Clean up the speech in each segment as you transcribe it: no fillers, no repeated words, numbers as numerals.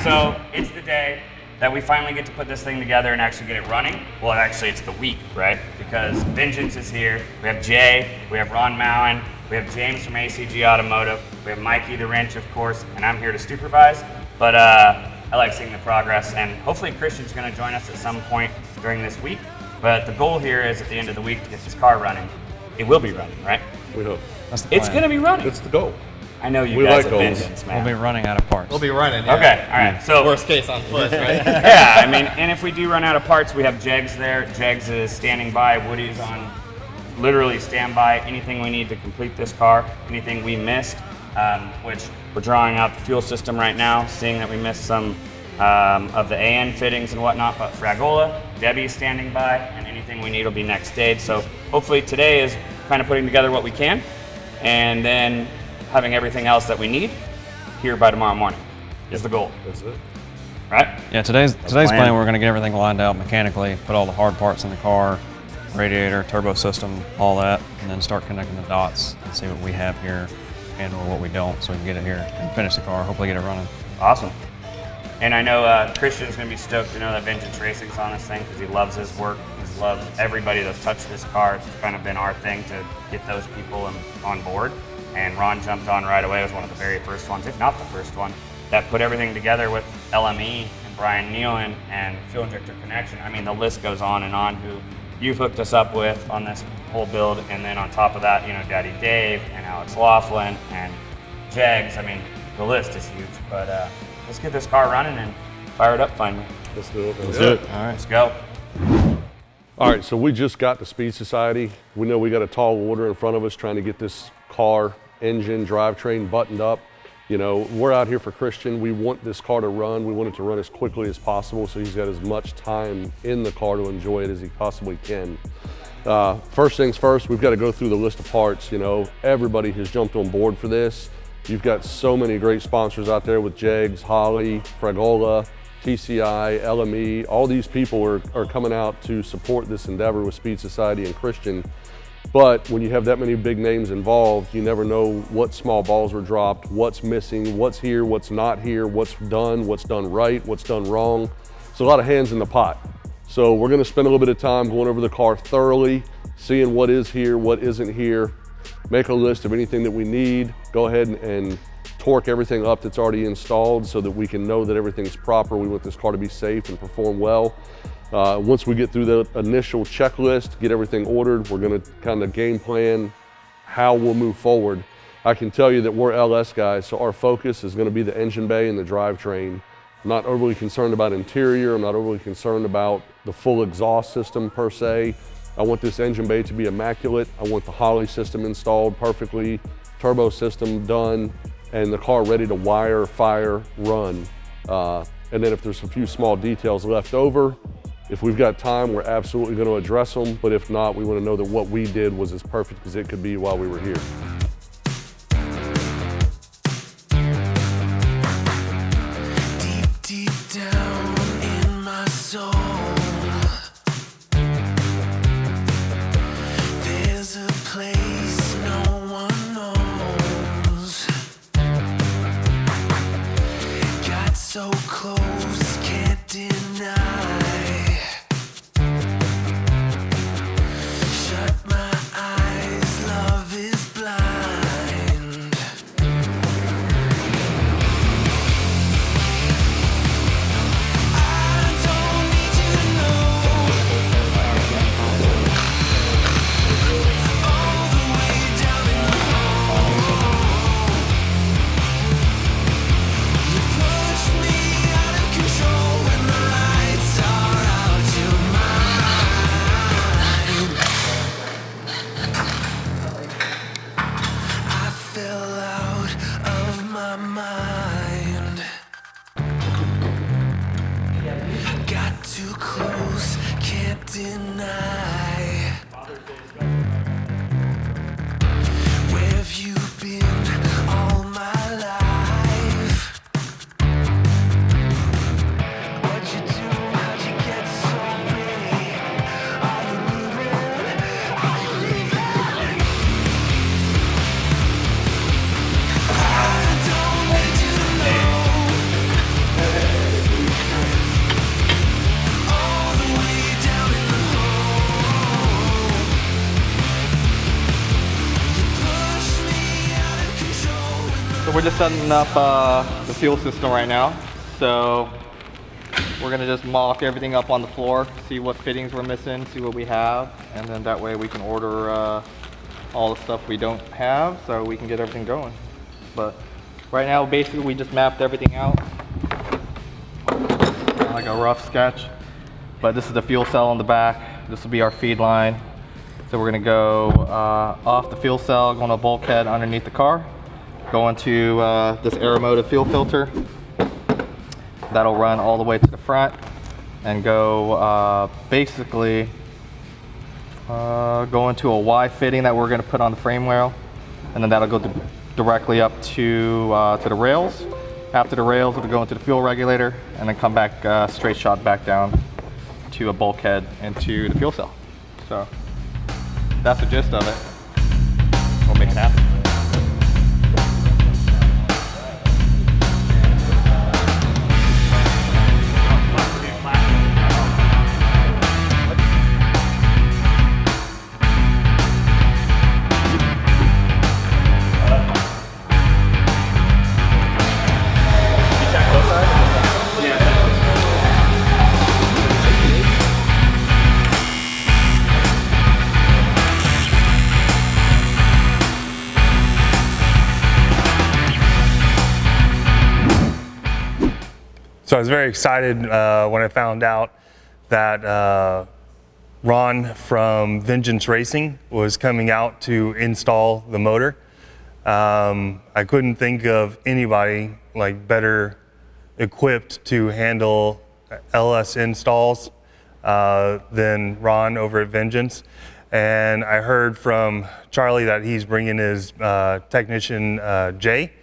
so it's the day that we finally get to put this thing together and actually get it running. Well, actually, it's the week, right? Because Vengeance is here. We have Jay, we have Ron Mowen, we have James from ACG Automotive, we have Mikey the Wrench, of course, and I'm here to supervise. But I like seeing the progress, and hopefully Christian's going to join us at some point during this week. But the goal here is at the end of the week to get this car running. It will be running, right? We hope. That's the plan. It's going to be running. It's the goal. I know you guys have goals. Vengeance, man. We'll be running out of parts. We'll be running, yeah. Okay, all right. So worst case on foot, right? yeah, I mean, and if we do run out of parts, we have Jegs there. Jegs is standing by. Woody's on literally standby. Anything we need to complete this car, anything we missed, which we're drawing out the fuel system right now, seeing that we missed some of the AN fittings and whatnot, but Fragola, Debbie's standing by, and anything we need will be next stage. So hopefully today is kind of putting together what we can, and then having everything else that we need here by tomorrow morning is the goal. That's it. Right? Yeah, today's plan, we're going to get everything lined out mechanically, put all the hard parts in the car, radiator, turbo system, all that, and then start connecting the dots and see what we have here and or what we don't, so we can get it here and finish the car, hopefully get it running. Awesome. And I know Christian's going to be stoked to know that Vengeance Racing's on this thing because he loves his work. He loves everybody that's touched this car. It's kind of been our thing to get those people on board. And Ron jumped on right away. It was one of the very first ones, if not the first one, that put everything together with LME and Brian Nealon and Fuel Injector Connection. I mean, the list goes on and on who you've hooked us up with on this whole build. And then on top of that, you know, Daddy Dave and Alex Laughlin and Jegs. I mean, the list is huge. But let's get this car running and fire it up finally. Let's do it. Let's do it. All right. Let's go. All right, so we just got the Speed Society. We know we got a tall order in front of us trying to get this car, engine, drivetrain buttoned up. You know, we're out here for Christian. We want this car to run. We want it to run as quickly as possible so he's got as much time in the car to enjoy it as he possibly can. First things first, we've got to go through the list of parts. You know, everybody has jumped on board for this. You've got so many great sponsors out there with Jegs, Holley, Fragola, TCI, LME. All these people are coming out to support this endeavor with Speed Society and Christian. But when you have that many big names involved, you never know what small balls were dropped, what's missing, what's here, what's not here, what's done right, what's done wrong. So a lot of hands in the pot. So we're gonna spend a little bit of time going over the car thoroughly, seeing what is here, what isn't here, make a list of anything that we need, go ahead and torque everything up that's already installed so that we can know that everything's proper. We want this car to be safe and perform well. Once we get through the initial checklist, get everything ordered, we're gonna kind of game plan how we'll move forward. I can tell you that we're LS guys, so our focus is gonna be the engine bay and the drivetrain. I'm not overly concerned about interior, I'm not overly concerned about the full exhaust system per se. I want this engine bay to be immaculate. I want the Holley system installed perfectly, turbo system done, and the car ready to wire, fire, run. And then if there's a few small details left over, if we've got time, we're absolutely going to address them. But if not, we want to know that what we did was as perfect as it could be while we were here. Deep, deep down in my soul, there's a place no one knows. Got so close, can't deny. Shut my eyes, love is blind. I don't need you to know all the way down in the hole. You push me out of control when the lights are out. You're mine. I fell out of my mind. Got too close, can't deny. Where have you been all my life? What you do, how'd you get so ready? Are you leaving? Are you leaving? I don't need you to know we're just setting up the fuel system right now. So we're gonna just mock everything up on the floor, see what fittings we're missing, see what we have, and then that way we can order all the stuff we don't have so we can get everything going. But right now, basically, we just mapped everything out. Like a rough sketch. But this is the fuel cell on the back. This will be our feed line. So we're gonna go off the fuel cell, go on a bulkhead underneath the car, go into this automotive fuel filter. That'll run all the way to the front and go basically go into a Y fitting that we're gonna put on the frame rail, and then that'll go directly up to the rails. After the rails, it'll go into the fuel regulator and then come back straight shot back down to a bulkhead into the fuel cell. So that's the gist of it. We'll make it happen. So I was very excited when I found out that Ron from Vengeance Racing was coming out to install the motor. I couldn't think of anybody like better equipped to handle LS installs than Ron over at Vengeance. And I heard from Charlie that he's bringing his technician Jay,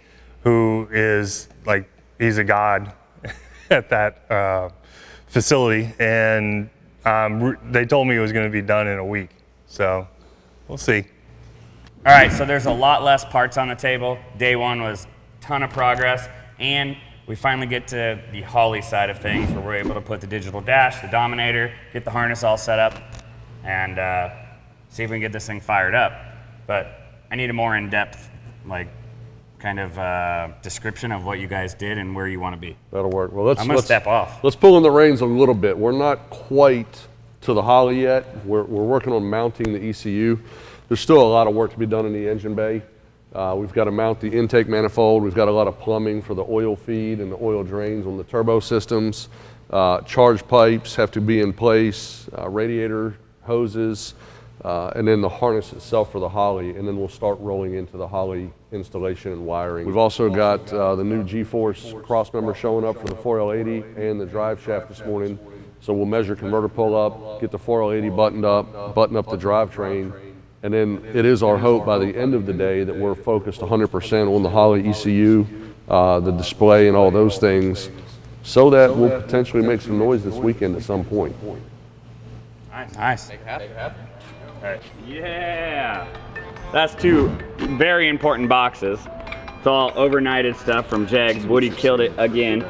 who is like, he's a god at that facility, and they told me it was going to be done in a week, so we'll see. All right, so there's a lot less parts on the table. Day one was a ton of progress, and we finally get to the Holley side of things where we're able to put the digital dash, the Dominator, get the harness all set up, and see if we can get this thing fired up. But I need a more in-depth, like, kind of description of what you guys did and where you want to be. That'll work. Well, I'm gonna step off. Let's pull in the reins a little bit. We're not quite to the Holley yet. We're working on mounting the ECU. There's still a lot of work to be done in the engine bay. We've got to mount the intake manifold. We've got a lot of plumbing for the oil feed and the oil drains on the turbo systems. Charge pipes have to be in place, radiator hoses, and then the harness itself for the Holley, and then we'll start rolling into the Holley installation and wiring. We've also got the new G-Force crossmember showing up for the 4L80 and the drive shaft this morning. So we'll measure converter pull up, get the 4L80 buttoned up, button up the drivetrain, and then it is our hope by the end of the day that we're focused 100% on the Holley ECU, the display and all those things, so that we'll potentially make some noise this weekend at some point. Nice. Make it happen. All right. Yeah. That's two very important boxes. It's all overnighted stuff from Jegs. Woody killed it again.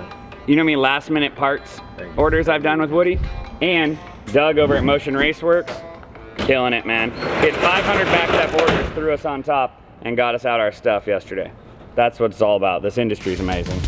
You know how many last minute parts orders I've done with Woody? And Doug over at Motion Raceworks, killing it, man. Hit 500 back-step orders, threw us on top, and got us out our stuff yesterday. That's what it's all about. This industry is amazing.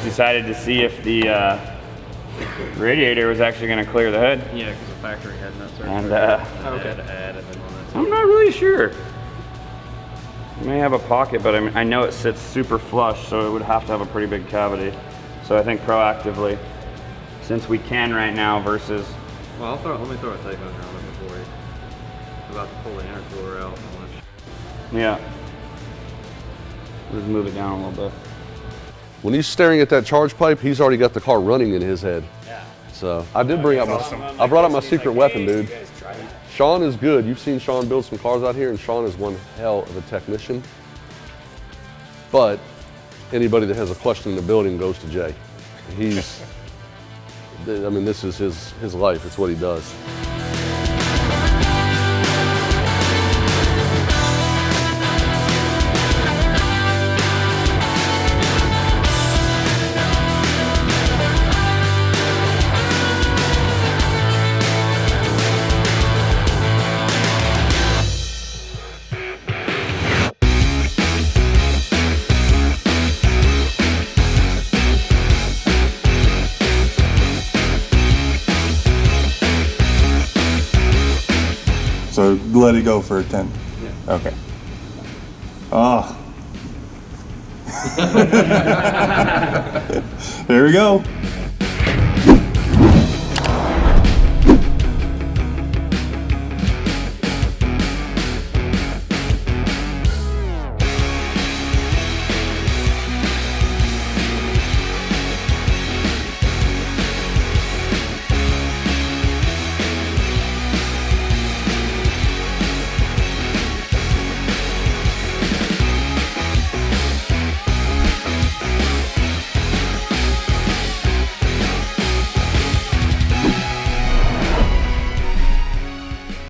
Decided to see if the radiator was actually going to clear the hood. Yeah, because the factory had no certain. And had to add it on that. I'm not really sure. It may have a pocket, but I know it sits super flush, so it would have to have a pretty big cavity. So I think proactively, since we can right now versus... Well, let me throw a tape measure on it before I'm about to pull the intercooler out. Yeah. Just move it down a little bit. When he's staring at that charge pipe, he's already got the car running in his head. Yeah. So I did bring up I brought up my secret weapon, dude. Sean is good. You've seen Sean build some cars out here, and Sean is one hell of a technician. But anybody that has a question in the building goes to Jay. He's, I mean, this is his life. It's what he does. So let it go for a 10. Yeah. Okay. Ah. There we go.